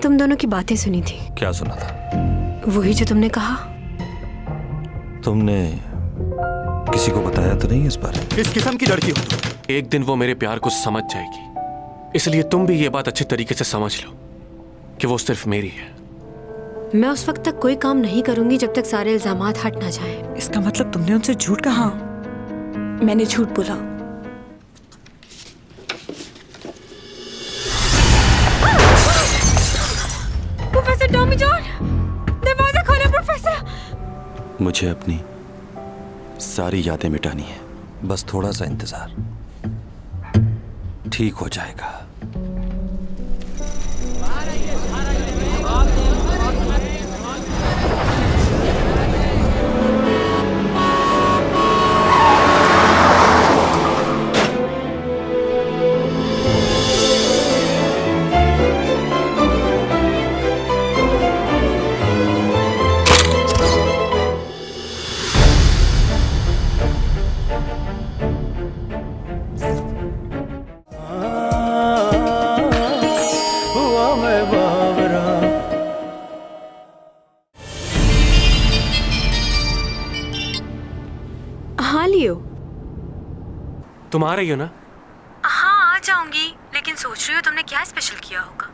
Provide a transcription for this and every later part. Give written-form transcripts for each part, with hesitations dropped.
तुम दोनों की बातें सुनी थी। क्या सुना था? वही जो तुमने कहा। तुमने किसी को बताया तो नहीं इस बारे? किस किस्म की लड़की हो तुम? एक दिन वो मेरे प्यार को समझ जाएगी, इसलिए तुम भी ये बात अच्छे तरीके से समझ लो कि वो सिर्फ मेरी है। मैं उस वक्त तक कोई काम नहीं करूंगी जब तक सारे इल्जामात हट ना जाएं। इसका मतलब तुमने उनसे झूठ कहा? हाँ, मैंने झूठ बोला। प्रोफेसर टॉमी जॉन, दरवाजा खोलो प्रोफेसर। मुझे अपनी सारी यादें मिटानी है। बस थोड़ा सा इंतजार, ठीक हो जाएगा। हाँ लियो। तुम आ रही हो ना? हाँ आ जाऊंगी, लेकिन सोच रही हो तुमने क्या स्पेशल किया होगा।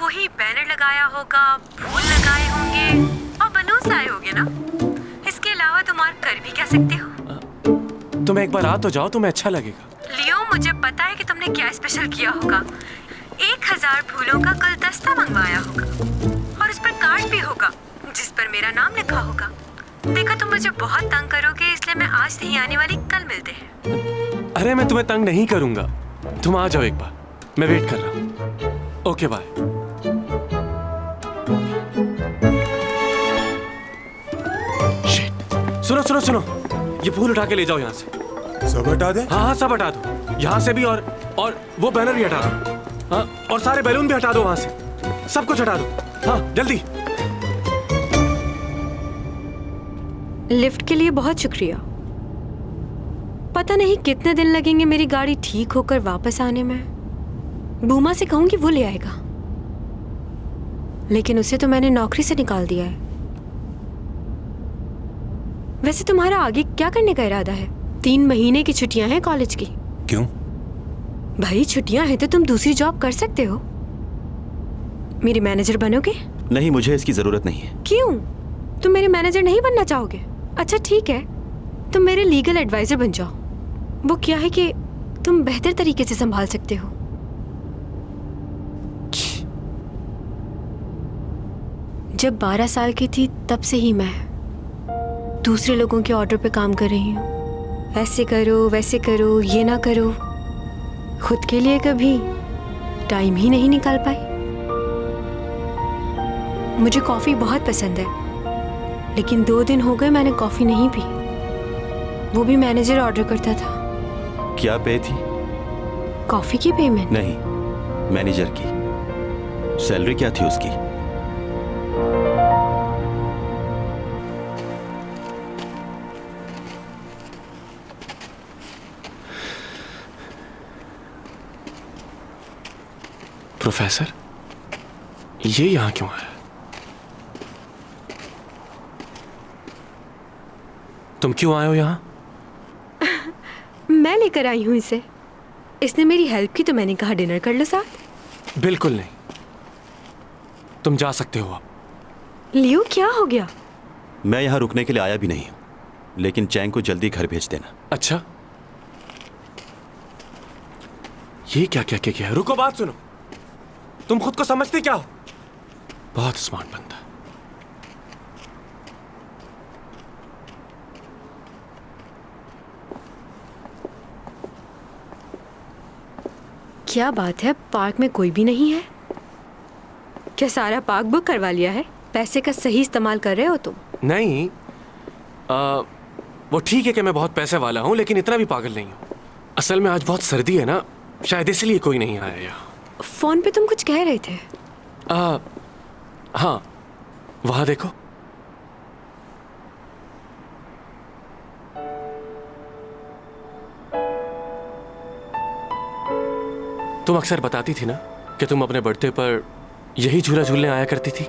वही बैनर लगाया होगा, फूल लगाए होंगे और बलून्स लाए होंगे ना। इसके अलावा तुम और कर भी क्या सकते हो। तुम एक बार आ तो जाओ, तुम्हें अच्छा लगेगा। लियो मुझे पता है कि तुमने क्या स्पेशल किया होगा। 1000 फूलों का गुलदस्ता मंगवाया होगा और उस पर कार्ड भी होगा जिस पर मेरा नाम लिखा होगा। देखो तुम मुझे बहुत तंग करोगे, इसलिए मैं आज नहीं आने वाली, कल मिलते हैं। अरे मैं तुम्हें तंग नहीं करूंगा, तुम आ जाओ एक बार, मैं वेट कर रहा हूँ। Okay bye. सुनो सुनो सुनो, ये फूल उठा के ले जाओ यहाँ से। सब हटा दे? हाँ हाँ सब हटा दो, यहाँ से भी और वो बैनर भी हटा दो। हाँ, और सारे बैलून भी हटा दो वहां से, सब कुछ हटा दो। हाँ जल्दी। लिफ्ट के लिए बहुत शुक्रिया। पता नहीं कितने दिन लगेंगे मेरी गाड़ी ठीक होकर वापस आने में। बूमा से कहूंगी वो ले आएगा, लेकिन उसे तो मैंने नौकरी से निकाल दिया है। वैसे तुम्हारा आगे क्या करने का इरादा है? 3 महीने की छुट्टियां हैं कॉलेज की। क्यों? भाई छुट्टियां हैं तो तुम दूसरी जॉब कर सकते हो। मेरी मैनेजर बनोगे? नहीं, मुझे इसकी जरूरत नहीं है। क्यों? तुम मेरे मैनेजर नहीं बनना चाहोगे? अच्छा ठीक है, तुम मेरे लीगल एडवाइजर बन जाओ। वो क्या है कि तुम बेहतर तरीके से संभाल सकते हो। जब 12 साल की थी तब से ही मैं दूसरे लोगों के ऑर्डर पे काम कर रही हूँ। ऐसे करो, वैसे करो, ये ना करो। खुद के लिए कभी टाइम ही नहीं निकाल पाई। मुझे कॉफी बहुत पसंद है, लेकिन 2 दिन हो गए मैंने कॉफी नहीं पी। वो भी मैनेजर ऑर्डर करता था। क्या पे थी? कॉफी की पेमेंट? नहीं, मैनेजर की सैलरी क्या थी उसकी? प्रोफेसर, ये यहाँ क्यों है? तुम क्यों आए हो यहाँ? मैं लेकर आई हूँ इसे। इसने मेरी हेल्प की तो मैंने कहा डिनर कर लो साथ। बिल्कुल नहीं, तुम जा सकते हो अब। लियो क्या हो गया? मैं यहाँ रुकने के लिए आया भी नहीं हूँ, लेकिन चैंग को जल्दी घर भेज देना। अच्छा, ये क्या क्या क्या क्या? रुको, बात सुनो। तुम खुद को समझते क्या हो? बहुत स्मार्ट बंदा। क्या बात है, पार्क में कोई भी नहीं है? क्या सारा पार्क बुक करवा लिया है? पैसे का सही इस्तेमाल कर रहे हो तुम? नहीं, वो ठीक है कि मैं बहुत पैसे वाला हूं, लेकिन इतना भी पागल नहीं हूं। असल में आज बहुत सर्दी है ना, शायद इसलिए कोई नहीं आया यहाँ। फोन पे तुम कुछ कह रहे थे। हाँ, वहां देखो। तुम अक्सर बताती थी ना कि तुम अपने बर्थडे पर यही झूला झूलने आया करती थी?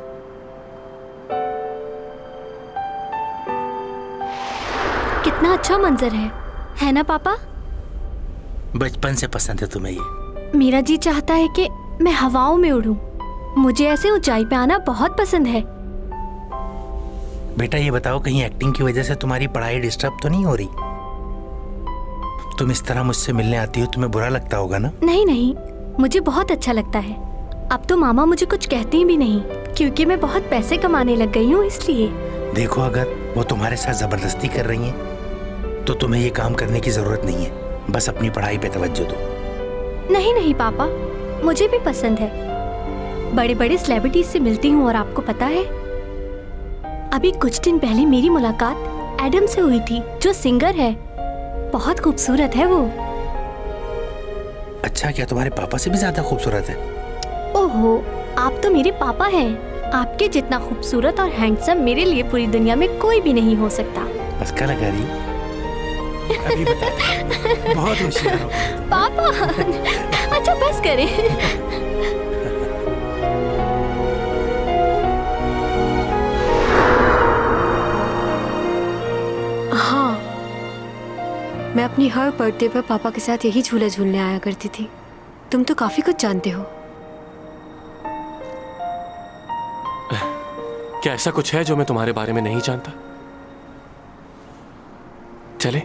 कितना अच्छा मंजर है ना पापा? बचपन से पसंद है तुम्हें ये? मेरा जी चाहता है कि मैं हवाओं में उड़ूं। मुझे ऐसे ऊंचाई पे आना बहुत पसंद है। बेटा ये बताओ, कहीं एक्टिंग की वजह से तुम्हारी पढ़ाई डिस्टर्ब तो नहीं हो रही? तुम इस तरह मुझसे मिलने आती हो, तुम्हें बुरा लगता होगा ना? नहीं नहीं, मुझे बहुत अच्छा लगता है। अब तो मामा मुझे कुछ कहती भी नहीं, क्योंकि मैं बहुत पैसे कमाने लग गई हूँ इसलिए। देखो, अगर वो तुम्हारे साथ जबरदस्ती कर रही हैं तो तुम्हें ये काम करने की जरूरत नहीं है। बस अपनी पढ़ाई पे तवज्जो दो। नहीं नहीं पापा, मुझे भी पसंद है। बड़े बड़े सेलिब्रिटीज से मिलती हूँ और आपको पता है, अभी कुछ दिन पहले मेरी मुलाकात एडम से हुई थी, जो सिंगर है। बहुत खूबसूरत है वो। अच्छा, क्या तुम्हारे पापा से भी ज्यादा खूबसूरत है? ओहो, आप तो मेरे पापा हैं। आपके जितना खूबसूरत और हैंडसम मेरे लिए पूरी दुनिया में कोई भी नहीं हो सकता। बस का लगा रही? अभी बताते। बहुत होशियार हो। पापा अच्छा बस करें। हाँ, मैं अपनी हर बर्थडे पर पापा के साथ यही झूला झूलने आया करती थी। तुम तो काफी कुछ जानते हो। क्या ऐसा कुछ है जो मैं तुम्हारे बारे में नहीं जानता? चले?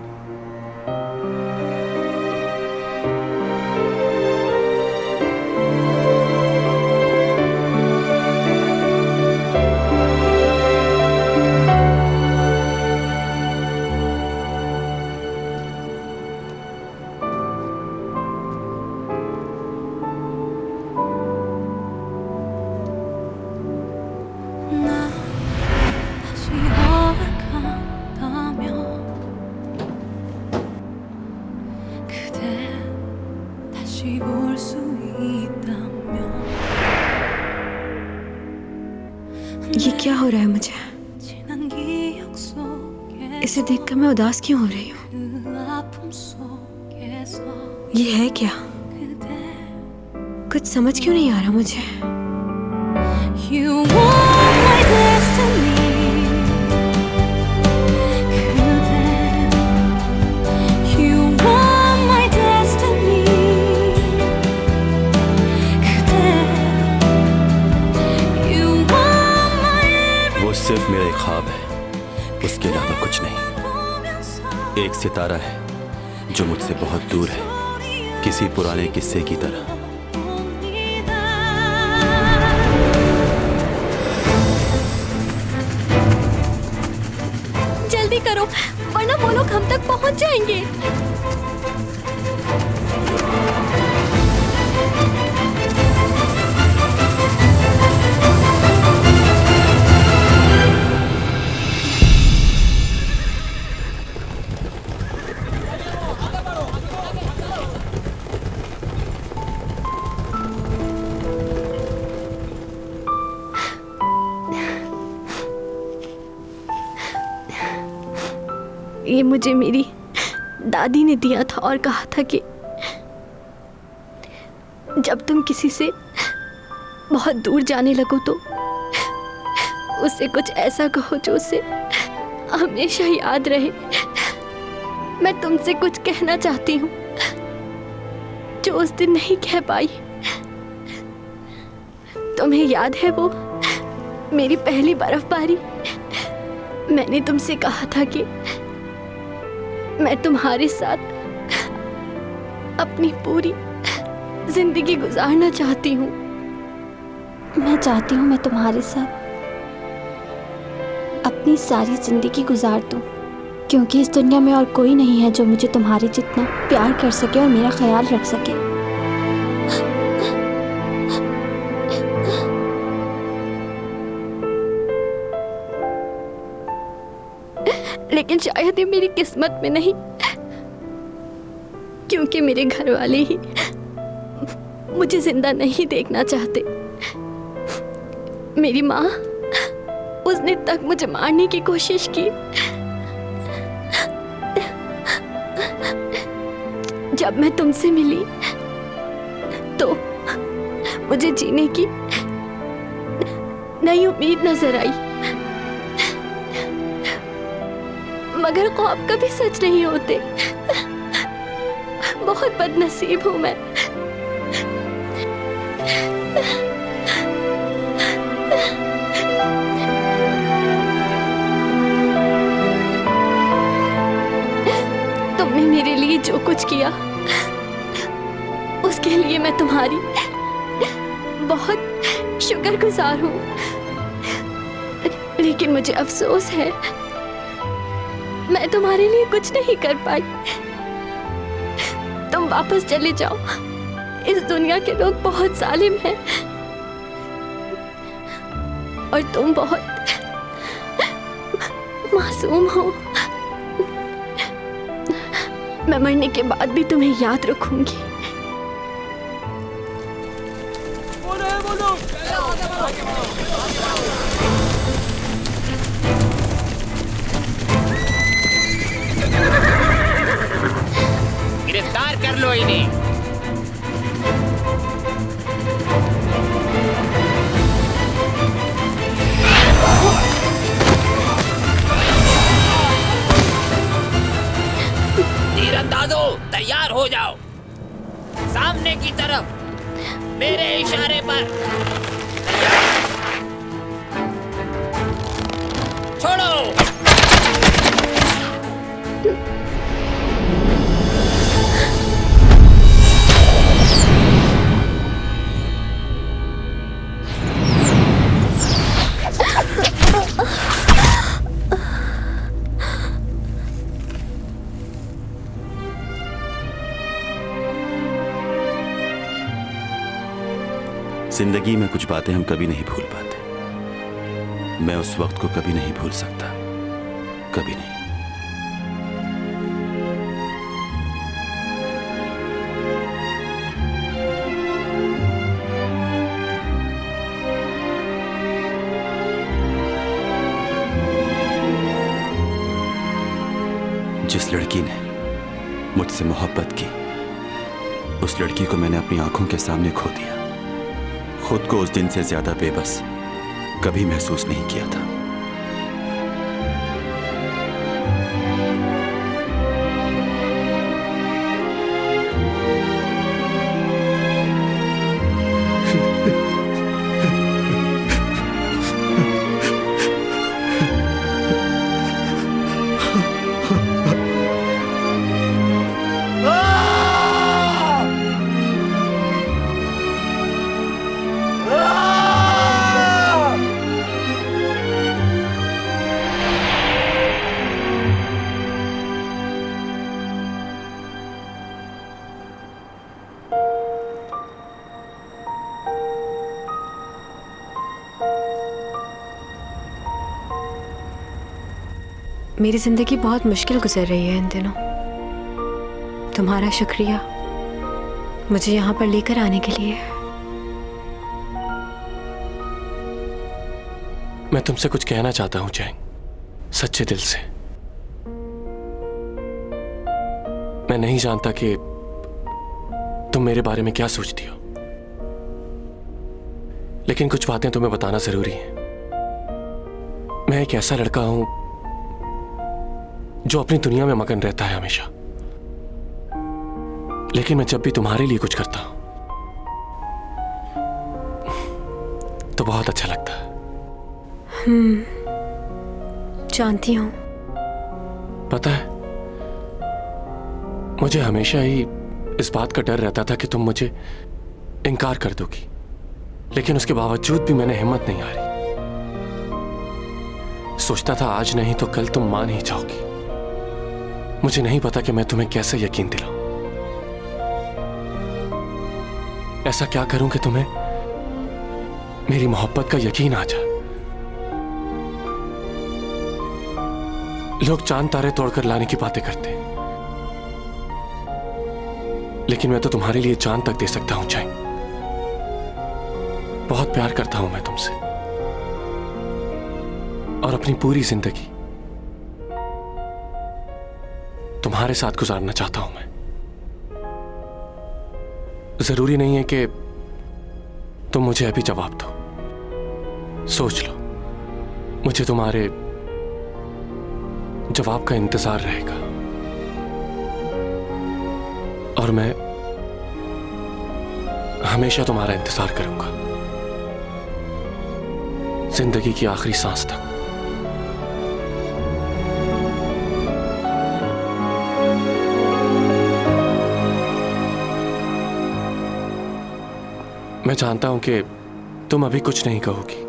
ये क्या हो रहा है मुझे? इसे देखकर मैं उदास क्यों हो रही हूँ? ये है क्या? कुछ समझ क्यों नहीं आ रहा मुझे? वो सिर्फ मेरा एक ख्वाब है, उसके अलावा कुछ नहीं। एक सितारा है जो मुझसे बहुत दूर है, किसी पुराने किस्से की तरह। जल्दी करो, वरना वो लोग हम तक पहुंच जाएंगे। ये मुझे मेरी दादी ने दिया था और कहा था कि जब तुम किसी से बहुत दूर जाने लगो तो उससे कुछ ऐसा कहो जो उसे हमेशा याद रहे। मैं तुमसे कुछ कहना चाहती हूँ जो उस दिन नहीं कह पाई। तुम्हें याद है वो मेरी पहली बर्फबारी? मैंने तुमसे कहा था कि मैं तुम्हारे साथ अपनी पूरी जिंदगी गुजारना चाहती हूँ। मैं चाहती हूँ मैं तुम्हारे साथ अपनी सारी जिंदगी गुजार दूँ, क्योंकि इस दुनिया में और कोई नहीं है जो मुझे तुम्हारे जितना प्यार कर सके और मेरा ख्याल रख सके। लेकिन शायद ये मेरी किस्मत में नहीं, क्योंकि मेरे घर वाले ही मुझे जिंदा नहीं देखना चाहते। मेरी माँ, उसने तक मुझे मारने की कोशिश की। जब मैं तुमसे मिली तो मुझे जीने की नई उम्मीद नजर आई, मगर ख्वाब कभी सच नहीं होते। बहुत बदनसीब हूं मैं। तुमने मेरे लिए जो कुछ किया उसके लिए मैं तुम्हारी बहुत शुक्रगुजार हूँ, लेकिन मुझे अफसोस है मैं तुम्हारे लिए कुछ नहीं कर पाई। तुम वापस चले जाओ, इस दुनिया के लोग बहुत जालिम हैं और तुम बहुत मासूम हो। मैं मरने के बाद भी तुम्हें याद रखूंगी। गिरफ्तार कर लो इन्हें। तीरंदाजों तैयार हो जाओ, सामने की तरफ मेरे इशारे पर। छोड़ो। जिंदगी में कुछ बातें हम कभी नहीं भूल पाते। मैं उस वक्त को कभी नहीं भूल सकता, कभी नहीं। जिस लड़की ने मुझसे मोहब्बत की, उस लड़की को मैंने अपनी आंखों के सामने खो दिया। खुद को उस दिन से ज्यादा बेबस कभी महसूस नहीं किया था। मेरी जिंदगी बहुत मुश्किल गुजर रही है इन दिनों। तुम्हारा शुक्रिया मुझे यहाँ पर लेकर आने के लिए। मैं तुमसे कुछ कहना चाहता हूं चैंग, सच्चे दिल से। मैं नहीं जानता कि तुम मेरे बारे में क्या सोचती हो, लेकिन कुछ बातें तुम्हें बताना जरूरी है। मैं एक ऐसा लड़का हूं जो अपनी दुनिया में मगन रहता है हमेशा, लेकिन मैं जब भी तुम्हारे लिए कुछ करता हूं तो बहुत अच्छा लगता है। जानती हूं। पता है, मुझे हमेशा ही इस बात का डर रहता था कि तुम मुझे इनकार कर दोगी, लेकिन उसके बावजूद भी मैंने हिम्मत नहीं हारी। सोचता था आज नहीं तो कल तुम मान ही जाओगी। मुझे नहीं पता कि मैं तुम्हें कैसे यकीन दिलाऊं। ऐसा क्या करूं कि तुम्हें मेरी मोहब्बत का यकीन आ जाए। लोग चांद तारे तोड़कर लाने की बातें करते हैं, लेकिन मैं तो तुम्हारे लिए चांद तक दे सकता हूं चैंग। बहुत प्यार करता हूं मैं तुमसे, और अपनी पूरी जिंदगी तुम्हारे साथ गुजारना चाहता हूं मैं। जरूरी नहीं है कि तुम मुझे अभी जवाब दो, सोच लो, मुझे तुम्हारे जवाब का इंतजार रहेगा और मैं हमेशा तुम्हारा इंतजार करूंगा, जिंदगी की आखिरी सांस तक। मैं जानता हूं कि तुम अभी कुछ नहीं कहोगी।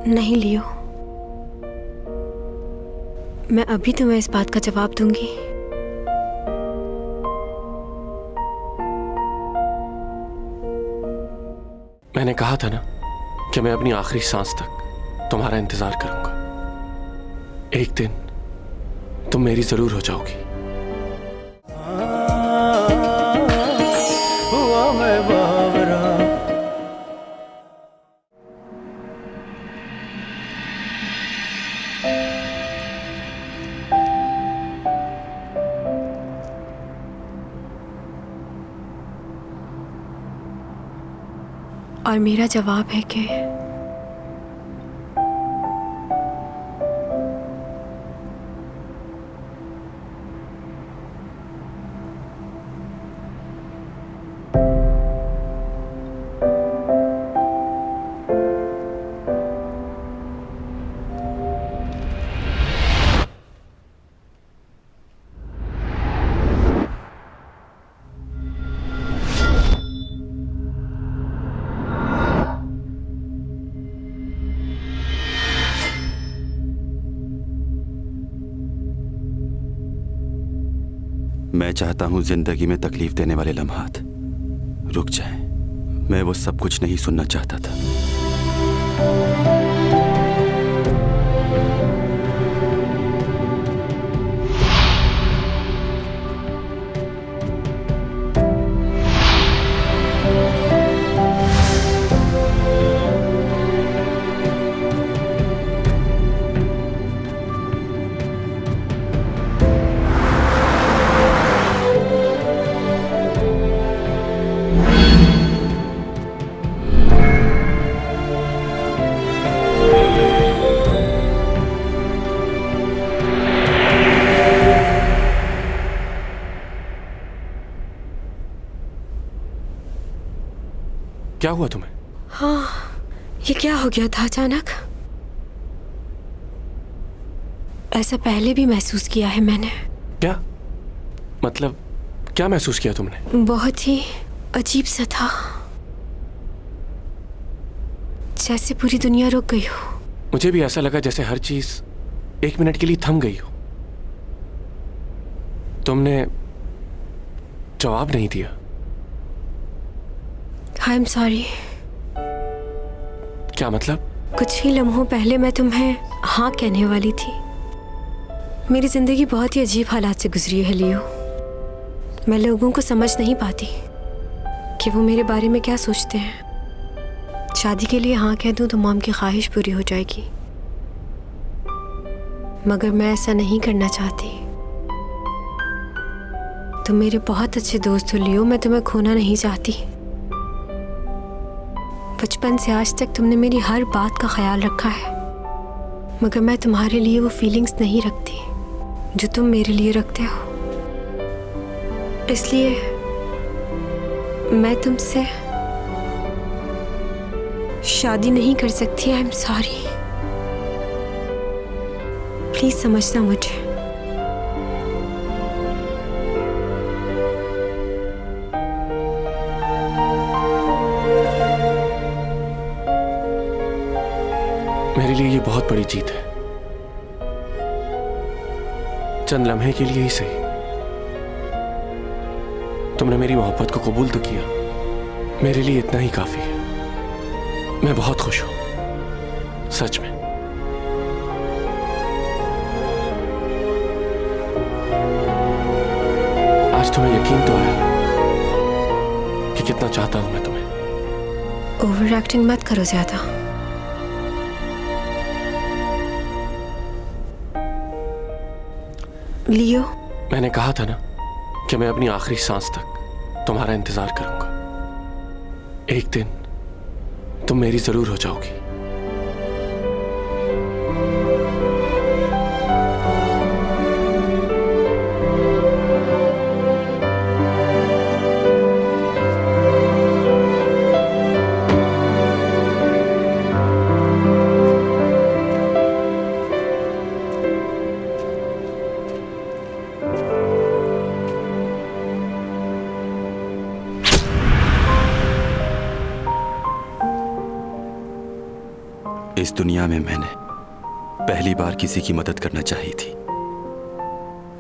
नहीं लियो, मैं अभी तुम्हें इस बात का जवाब दूंगी। मैंने कहा था ना कि मैं अपनी आखिरी सांस तक तुम्हारा इंतजार करूंगा। एक दिन तुम मेरी जरूर हो जाओगी। और मेरा जवाब है कि मैं चाहता हूं जिंदगी में तकलीफ देने वाले लम्हात रुक जाएं। मैं वो सब कुछ नहीं सुनना चाहता था। क्या हुआ तुम्हें? हाँ, ये क्या हो गया था अचानक? ऐसा पहले भी महसूस किया है मैंने। क्या मतलब, क्या महसूस किया तुमने? बहुत ही अजीब सा था, जैसे पूरी दुनिया रुक गई हो। मुझे भी ऐसा लगा जैसे हर चीज एक मिनट के लिए थम गई हो। तुमने जवाब नहीं दिया। I am sorry. क्या मतलब? कुछ ही लम्हों पहले मैं तुम्हें हाँ कहने वाली थी। मेरी जिंदगी बहुत ही अजीब हालात से गुजरी है लियो। मैं लोगों को समझ नहीं पाती कि वो मेरे बारे में क्या सोचते हैं। शादी के लिए हाँ कह दूं तो मॉम की ख्वाहिश पूरी हो जाएगी, मगर मैं ऐसा नहीं करना चाहती। तुम मेरे बहुत अच्छे दोस्त हो लियो, मैं तुम्हें खोना नहीं चाहती। बचपन से आज तक तुमने मेरी हर बात का ख्याल रखा है, मगर मैं तुम्हारे लिए वो फीलिंग्स नहीं रखती जो तुम मेरे लिए रखते हो। इसलिए मैं तुमसे शादी नहीं कर सकती। आई एम सॉरी, प्लीज समझना मुझे। मेरे लिए ये बहुत बड़ी जीत है। चंद लम्हे के लिए ही सही, तुमने मेरी मोहब्बत को कबूल तो किया। मेरे लिए इतना ही काफी है। मैं बहुत खुश हूं, सच में। आज तुम्हें यकीन तो आया कि कितना चाहता हूं मैं तुम्हें। ओवर एक्टिंग मत करो ज्यादा। लियो, मैंने कहा था ना कि मैं अपनी आखिरी सांस तक तुम्हारा इंतजार करूंगा। एक दिन तुम मेरी जरूर हो जाओगी। इस दुनिया में मैंने पहली बार किसी की मदद करना चाही थी,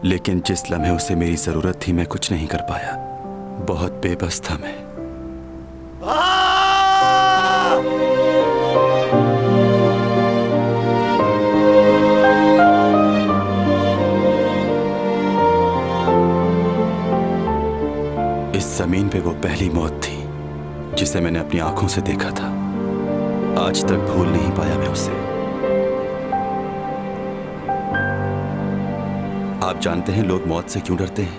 लेकिन जिस लम्हे उसे मेरी जरूरत थी मैं कुछ नहीं कर पाया। बहुत बेबस था मैं। इस जमीन पे वो पहली मौत थी जिसे मैंने अपनी आंखों से देखा था। आज तक भूल नहीं पाया मैं उसे। आप जानते हैं लोग मौत से क्यों डरते हैं?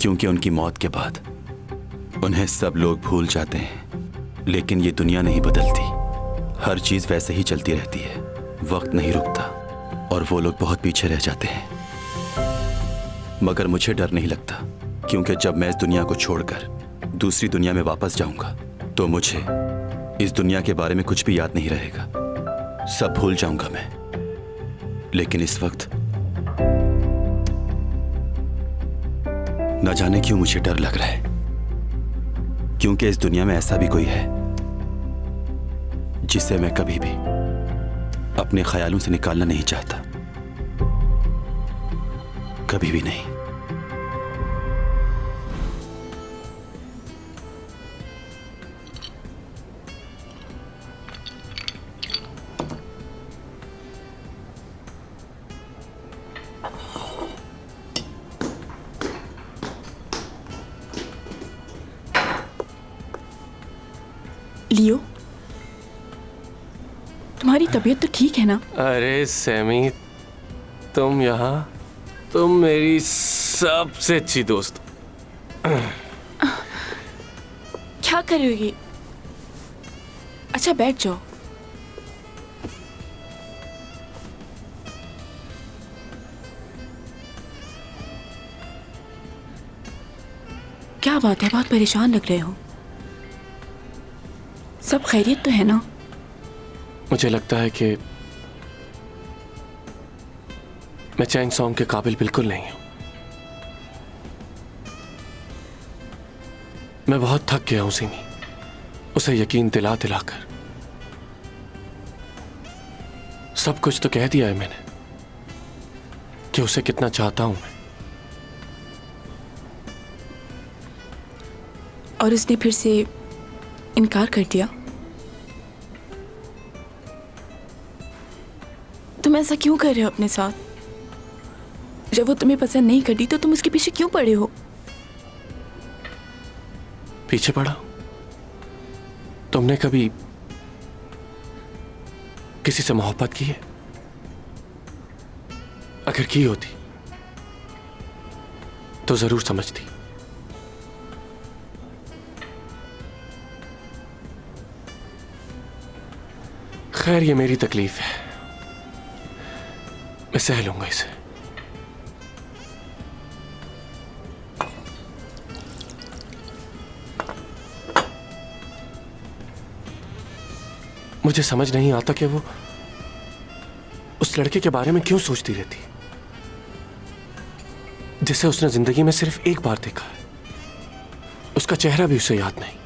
क्योंकि उनकी मौत के बाद उन्हें सब लोग भूल जाते हैं। लेकिन ये दुनिया नहीं बदलती, हर चीज वैसे ही चलती रहती है, वक्त नहीं रुकता और वो लोग बहुत पीछे रह जाते हैं। मगर मुझे डर नहीं लगता, क्योंकि जब मैं इस दुनिया को छोड़कर दूसरी दुनिया में वापस जाऊंगा तो मुझे इस दुनिया के बारे में कुछ भी याद नहीं रहेगा, सब भूल जाऊंगा मैं। लेकिन इस वक्त न जाने क्यों मुझे डर लग रहा है, क्योंकि इस दुनिया में ऐसा भी कोई है जिसे मैं कभी भी अपने ख्यालों से निकालना नहीं चाहता, कभी भी नहीं। लियो, तुम्हारी तबीयत तो ठीक है ना? अरे सैमी, तुम यहाँ, तुम मेरी सबसे अच्छी दोस्त। क्या कर रही हो ये? अच्छा बैठ जाओ। क्या बात है, बहुत परेशान लग रहे हो। सब खैरियत तो है ना? मुझे लगता है कि मैं चैंग सॉन्ग के काबिल बिल्कुल नहीं हूं। मैं बहुत थक गया हूं सिमी, उसे यकीन दिला दिलाकर। सब कुछ तो कह दिया है मैंने कि उसे कितना चाहता हूं मैं। और उसने फिर से इनकार कर दिया? तुम ऐसा क्यों कर रहे हो अपने साथ? जब वो तुम्हें पसंद नहीं करती तो तुम उसके पीछे क्यों पड़े हो? पीछे पड़ा? तुमने कभी किसी से मोहब्बत की है? अगर की होती तो जरूर समझती। खैर, ये मेरी तकलीफ है, मैं सह लूंगा इसे। मुझे समझ नहीं आता कि वो उस लड़के के बारे में क्यों सोचती रहती, जिसे उसने जिंदगी में सिर्फ एक बार देखा है। उसका चेहरा भी उसे याद नहीं।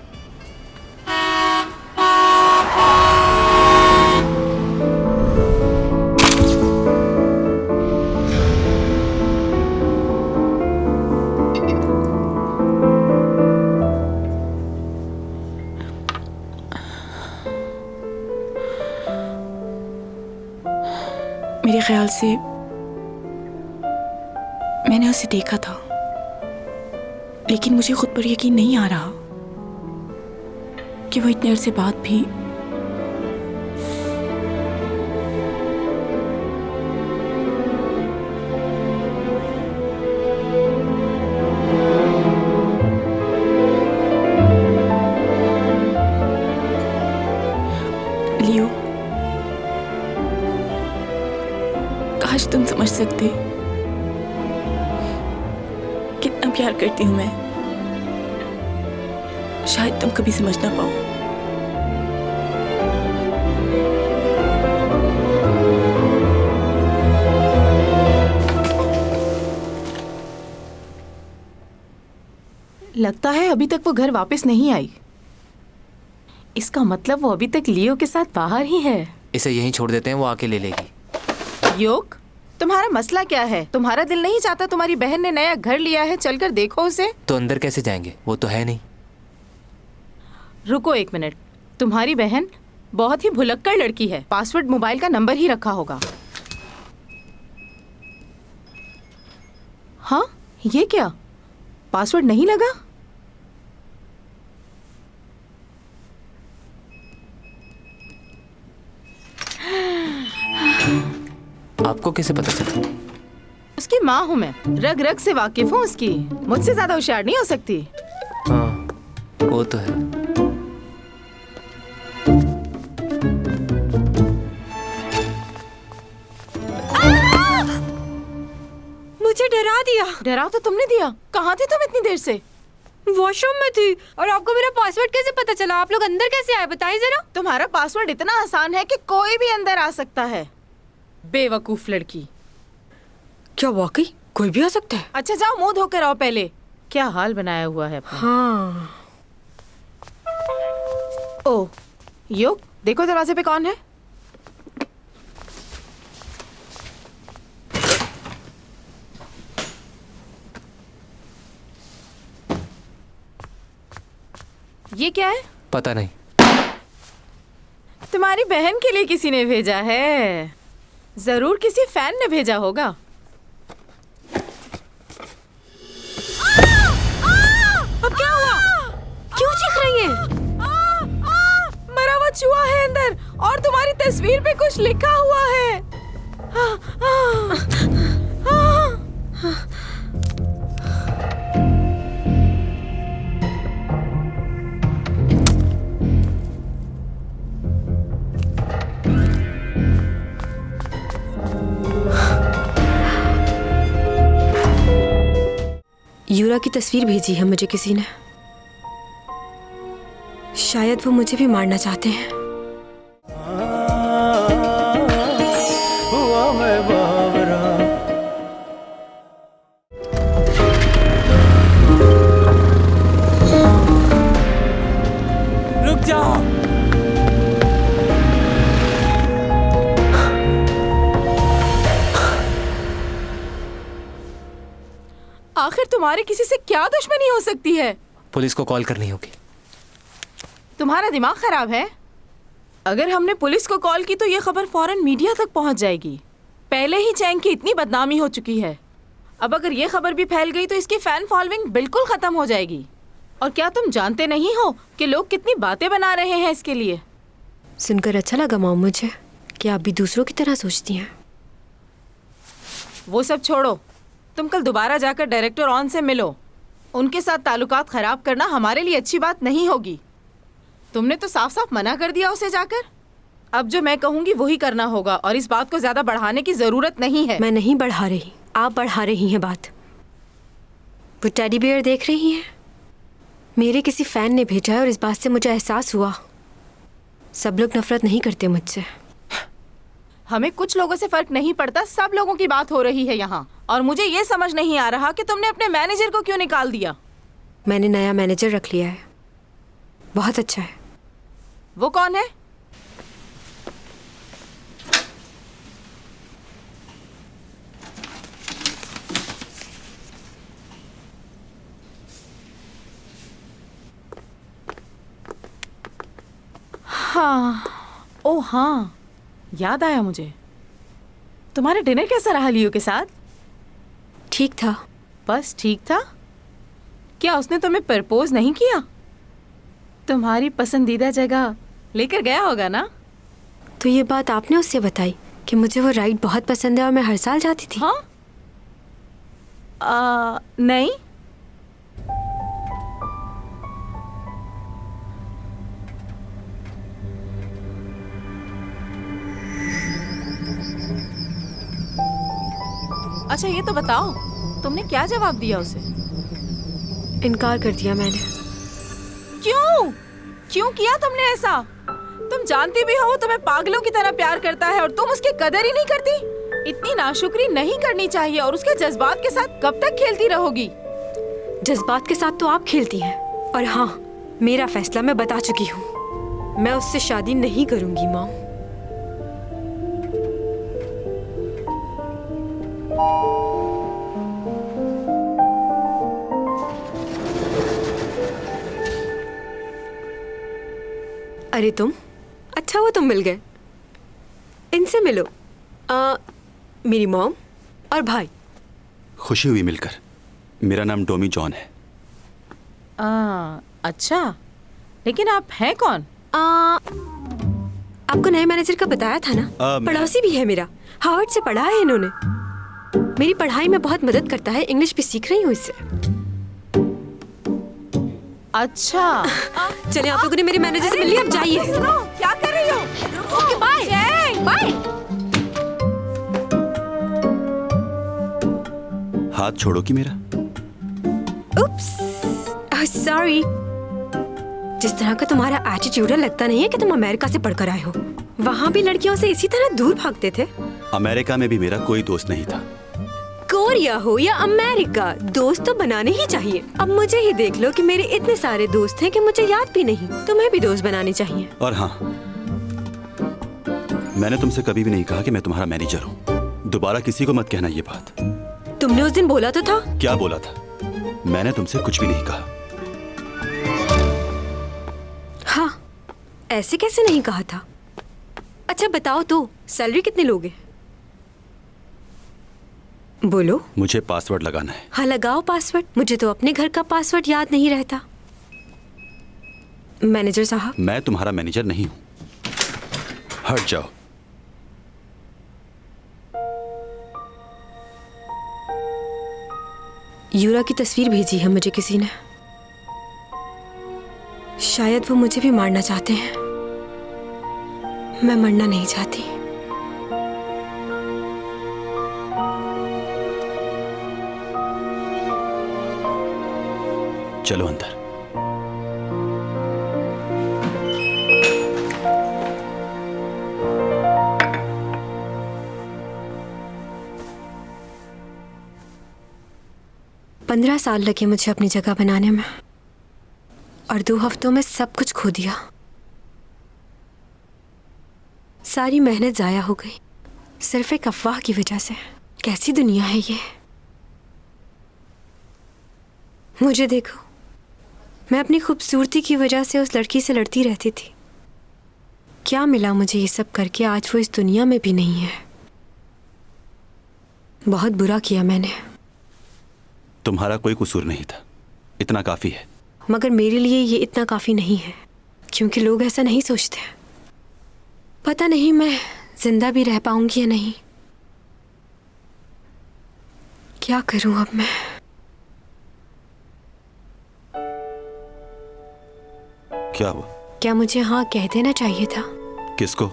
मेरे ख्याल से मैंने उसे देखा था, लेकिन मुझे खुद पर यकीन नहीं आ रहा कि वो इतने अरसे बाद भी तुम समझ सकते कितना प्यार करती हूं मैं। शायद तुम कभी समझ ना पाओ। लगता है अभी तक वो घर वापस नहीं आई। इसका मतलब वो अभी तक लियो के साथ बाहर ही है। इसे यहीं छोड़ देते हैं, वो आके ले लेगी। योग, तुम्हारा मसला क्या है? तुम्हारा दिल नहीं चाहता तुम्हारी बहन ने नया घर लिया है, चलकर देखो उसे। तो अंदर कैसे जाएंगे, वो तो है नहीं। रुको एक मिनट, तुम्हारी बहन बहुत ही भुलक्कड़ लड़की है। पासवर्ड मोबाइल का नंबर ही रखा होगा। हाँ, ये क्या? पासवर्ड नहीं लगा? आपको कैसे पता चला? उसकी माँ हूँ मैं, रग रग से वाकिफ हूँ उसकी। मुझसे ज्यादा होशियार नहीं हो सकती। हाँ, वो तो है। मुझे डरा दिया। डरा तो तुमने दिया। कहाँ थे तुम इतनी देर से? वॉशरूम में थी। और आपको मेरा पासवर्ड कैसे पता चला? आप लोग अंदर कैसे आए, बताइए जरा। तुम्हारा पासवर्ड इतना आसान है कि कोई भी अंदर आ सकता है। बेवकूफ लड़की। क्या वाकई कोई भी आ सकता है? अच्छा जाओ, मुंह धोकर आओ पहले। क्या हाल बनाया हुआ है अपना। हाँ। ओ योग, देखो दरवाजे पे कौन है। ये क्या है? पता नहीं। तुम्हारी बहन के लिए किसी ने भेजा है। जरूर किसी फैन ने भेजा होगा। अब क्या हुआ? क्यों चीख रही है? मरा हुआ चूहा है अंदर और तुम्हारी तस्वीर पे कुछ लिखा हुआ है। यूरा की तस्वीर भेजी है मुझे किसी ने। शायद वो मुझे भी मारना चाहते हैं। रुक जाओ। आखिर तुम्हारे किसी से क्या दुश्मनी हो सकती है? पुलिस को कॉल करनी होगी। तुम्हारा दिमाग खराब है? अगर हमने पुलिस को कॉल की तो ये खबर फौरन मीडिया तक पहुंच जाएगी। पहले ही चैंग की इतनी बदनामी हो चुकी है, अब अगर ये खबर भी फैल गई तो इसकी फैन फॉलोइंग बिल्कुल खत्म हो जाएगी। और क्या तुम जानते नहीं हो कि लोग कितनी बातें बना रहे हैं इसके लिए? सुनकर अच्छा लगा मॉम मुझे कि आप भी दूसरों की तरह सोचती हैं। वो सब छोड़ो, तुम कल दोबारा जाकर डायरेक्टर ऑन से मिलो। उनके साथ ताल्लुकात खराब करना हमारे लिए अच्छी बात नहीं होगी। तुमने तो साफ साफ मना कर दिया उसे जाकर। अब जो मैं कहूँगी वही करना होगा और इस बात को ज्यादा बढ़ाने की जरूरत नहीं है। मैं नहीं बढ़ा रही, आप बढ़ा रही हैं बात। वो टेडी बियर देख रही हैं? मेरे किसी फैन ने भेजा है और इस बात से मुझे एहसास हुआ सब लोग नफरत नहीं करते मुझसे। हमें कुछ लोगों से फर्क नहीं पड़ता, सब लोगों की बात हो रही है यहाँ। और मुझे ये समझ नहीं आ रहा कि तुमने अपने मैनेजर को क्यों निकाल दिया। मैंने नया मैनेजर रख लिया है, बहुत अच्छा है। वो कौन है? हाँ, ओ हाँ, याद आया मुझे। तुम्हारा डिनर कैसा रहा लियो के साथ? ठीक था। बस ठीक था? क्या उसने तुम्हें प्रपोज नहीं किया? तुम्हारी पसंदीदा जगह लेकर गया होगा ना? तो ये बात आपने उससे बताई कि मुझे वो राइड बहुत पसंद है और मैं हर साल जाती थी? हाँ? नहीं। अच्छा ये तो बताओ, तुमने क्या जवाब दिया उसे? इनकार कर दिया मैंने। क्यों? क्यों किया तुमने ऐसा? तुम जानती भी हो वो तुम्हें पागलों की तरह प्यार करता है और तुम उसकी कदर ही नहीं करती। इतनी नाशुक्री नहीं करनी चाहिए और उसके जज्बात के साथ कब तक खेलती रहोगी? जज्बात के साथ तो आप खेलती हैं। और हाँ, मेरा फैसला मैं बता चुकी हूँ, मैं उससे शादी नहीं करूंगी मॉम। अरे तुम, अच्छा हुआ तुम मिल गए। इनसे मिलो, मेरी मॉम और भाई। खुशी हुई मिलकर। मेरा नाम डोमी जॉन है। अच्छा, लेकिन आप हैं कौन? आपको नए मैनेजर का बताया था ना? पड़ोसी भी है मेरा, हार्वर्ड से पढ़ा है इन्होंने। मेरी पढ़ाई में बहुत मदद करता है, इंग्लिश भी सीख रही हूँ इससे। अच्छा। चले, आप लोगों ने मेरे मैनेजर से मिल लिया, अब जाइए। सुनो, क्या कर रही हो? Okay bye bye. हाथ छोड़ो कि मेरा। Oops, sorry. जिस तरह का तुम्हारा एटीट्यूड है, लगता नहीं है कि तुम अमेरिका से पढ़कर आए हो। वहाँ भी लड़कियों से इसी तरह दूर भागते थे। अमेरिका में भी मेरा कोई दोस्त नहीं था। कोरिया हो या अमेरिका, दोस्त तो बनाने ही चाहिए। अब मुझे ही देख लो कि मेरे इतने सारे दोस्त हैं कि मुझे याद भी नहीं। तुम्हें भी दोस्त बनाने चाहिए। और हाँ, मैंने तुमसे कभी भी नहीं कहा कि मैं तुम्हारा मैनेजर हूँ। दोबारा किसी को मत कहना ये बात। तुमने उस दिन बोला तो था। क्या बोला था? मैंने तुमसे कुछ भी नहीं कहा। हाँ, ऐसे कैसे नहीं कहा था? अच्छा बताओ तो, सैलरी कितने लोगे? बोलो। मुझे पासवर्ड लगाना है। हाँ लगाओ पासवर्ड। मुझे तो अपने घर का पासवर्ड याद नहीं रहता। मैनेजर साहब, मैं तुम्हारा मैनेजर नहीं हूँ। हट जाओ। यूरा की तस्वीर भेजी है मुझे किसी ने। शायद वो मुझे भी मारना चाहते हैं। मैं मरना नहीं चाहती। चलो अंदर। पंद्रह साल लगे मुझे अपनी जगह बनाने में और 2 हफ्तों में सब कुछ खो दिया। सारी मेहनत जाया हो गई सिर्फ एक अफवाह की वजह से। कैसी दुनिया है ये। मुझे देखो, मैं अपनी खूबसूरती की वजह से उस लड़की से लड़ती रहती थी। क्या मिला मुझे ये सब करके? आज वो इस दुनिया में भी नहीं है। बहुत बुरा किया मैंने। तुम्हारा कोई कसूर नहीं था, इतना काफी है। मगर मेरे लिए ये इतना काफी नहीं है, क्योंकि लोग ऐसा नहीं सोचते। पता नहीं मैं जिंदा भी रह पाऊंगी या नहीं। क्या करूं अब मैं? क्या हुआ? क्या मुझे हाँ कह देना चाहिए था? किसको?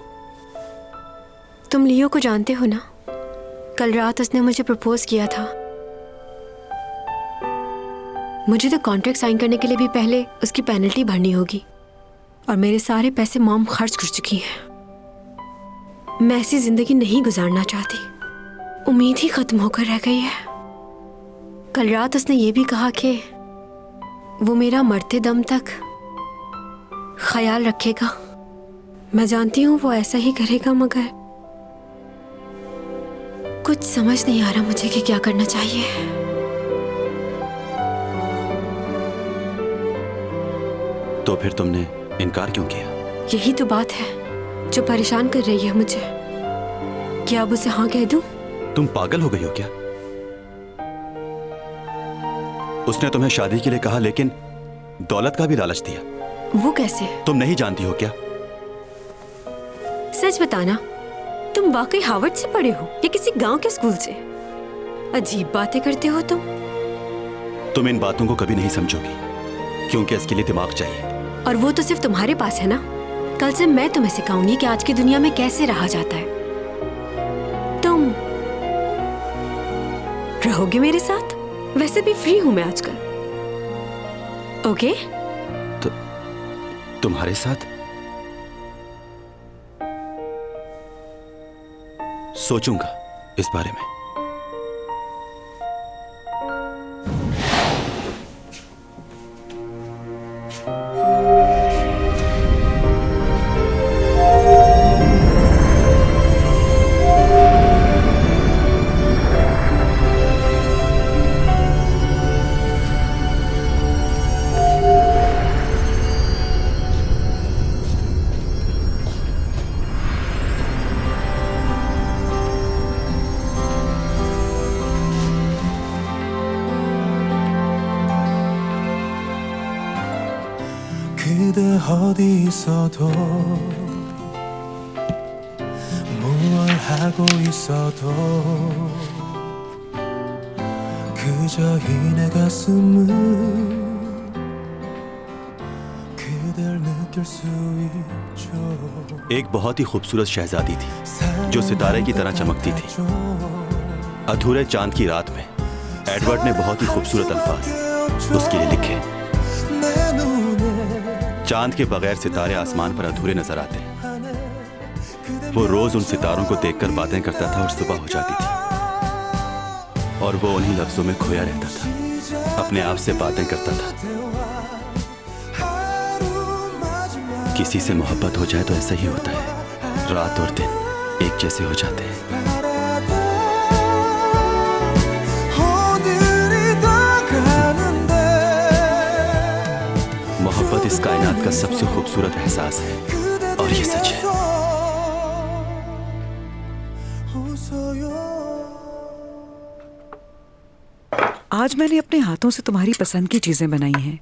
तुम लियो को जानते हो ना? कल रात उसने मुझे प्रपोज किया था। मुझे तो कॉन्ट्रैक्ट साइन करने के लिए भी पहले उसकी पेनल्टी भरनी होगी और मेरे सारे पैसे मॉम खर्च कर चुकी है। मैं ऐसी जिंदगी नहीं गुजारना चाहती। उम्मीद ही खत्म होकर रह गई है। कल रात उसने ये भी कहा कि वो मेरा मरते दम तक ख्याल रखेगा। मैं जानती हूँ वो ऐसा ही करेगा, मगर कुछ समझ नहीं आ रहा मुझे कि क्या करना चाहिए। तो फिर तुमने इनकार क्यों किया? यही तो बात है जो परेशान कर रही है मुझे। क्या अब उसे हाँ कह दूं? तुम पागल हो गई हो क्या? उसने तुम्हें शादी के लिए कहा, लेकिन दौलत का भी लालच दिया। वो कैसे? तुम नहीं जानती हो क्या? सच बताना, तुम वाकई हार्वर्ड से पढ़े हो या किसी गांव के स्कूल से? अजीब बातें करते हो तुम। तुम इन बातों को कभी नहीं समझोगी, क्योंकि इसके लिए दिमाग चाहिए। और वो तो सिर्फ तुम्हारे पास है ना। कल से मैं तुम्हें सिखाऊंगी कि आज की दुनिया में कैसे रहा जाता है। रहोगे मेरे साथ? वैसे भी फ्री हूं मैं आजकल। ओके? तुम्हारे साथ? सोचूंगा इस बारे में। 그대 어디 있어도 뭘 하고 있어도 그저 이 내 가슴은 그댈 느낄 수 있죠. एक बहुत ही खूबसूरत शहजादी थी जो सितारे की तरह चमकती थी। अधूरे चांद की रात में एडवर्ड ने बहुत ही खूबसूरत अल्फाज उसके लिए लिखे। चांद के बगैर सितारे आसमान पर अधूरे नजर आते हैं। वो रोज उन सितारों को देखकर बातें करता था और सुबह हो जाती थी और वो उन्हीं लफ्जों में खोया रहता था, अपने आप से बातें करता था। किसी से मोहब्बत हो जाए तो ऐसा ही होता है, रात और दिन एक जैसे हो जाते हैं। मोहब्बत इस कायनात का सबसे खूबसूरत एहसास है और ये सच है। आज मैंने अपने हाथों से तुम्हारी पसंद की चीजें बनाई हैं।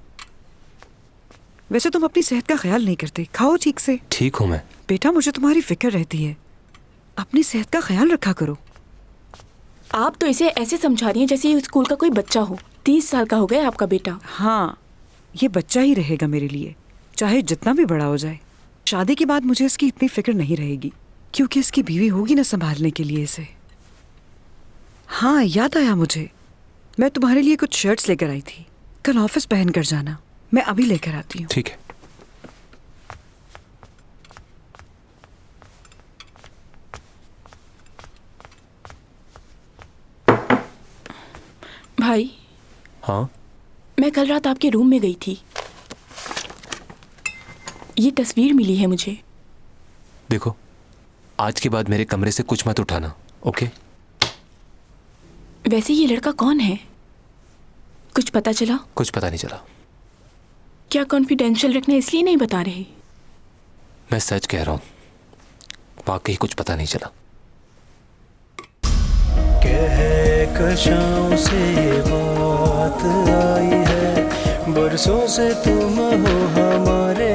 वैसे तुम अपनी सेहत का ख्याल नहीं करते, खाओ ठीक से। ठीक हूं मैं। बेटा मुझे तुम्हारी फिक्र रहती है, अपनी सेहत का ख्याल रखा करो। आप तो इसे ऐसे समझा रही हैं जैसे ये स्कूल का कोई बच्चा हो। 30 साल का हो गया आपका बेटा। हाँ, ये बच्चा ही रहेगा मेरे लिए, चाहे जितना भी बड़ा हो जाए। शादी के बाद मुझे इसकी इतनी फिक्र नहीं रहेगी क्योंकि इसकी बीवी होगी ना संभालने के लिए इसे। हाँ, याद आया मुझे, मैं तुम्हारे लिए कुछ शर्ट्स लेकर आई थी, कल ऑफिस पहन कर जाना। मैं अभी लेकर आती हूँ। ठीक है। भाई। हाँ? मैं कल रात आपके रूम में गई थी। ये तस्वीर मिली है मुझे। देखो, आज के बाद मेरे कमरे से कुछ मत उठाना, ओके? वैसे ये लड़का कौन है? कुछ पता चला? कुछ पता नहीं चला। क्या कॉन्फिडेंशियल रखना इसलिए नहीं बता रहे? मैं सच कह रहा हूँ, वाकई कुछ पता नहीं चला। कहकशां से बात आई है, बरसों से तुम हो हमारे